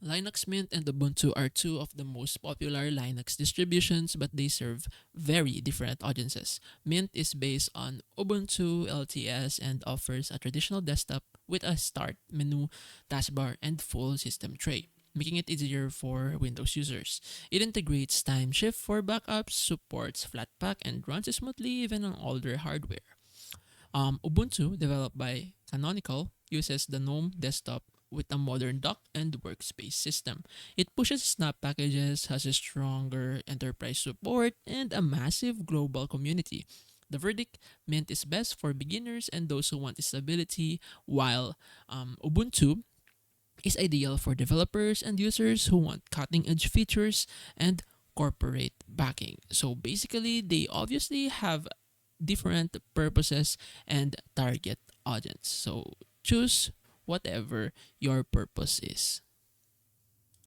Linux Mint and Ubuntu are two of the most popular Linux distributions, but they serve very different audiences. Mint is based on Ubuntu LTS and offers a traditional desktop with a start menu, taskbar, and full system tray, making it easier for Windows users. It integrates time shift for backups, supports Flatpak, and runs smoothly even on older hardware. Ubuntu, developed by Canonical, uses the GNOME desktop with a modern dock and workspace system. It pushes Snap packages, has a stronger enterprise support, and a massive global community. The verdict: Mint is best for beginners and those who want stability, while Ubuntu is ideal for developers and users who want cutting edge features and corporate backing. So basically, they obviously have different purposes and target audience. So choose whatever your purpose is.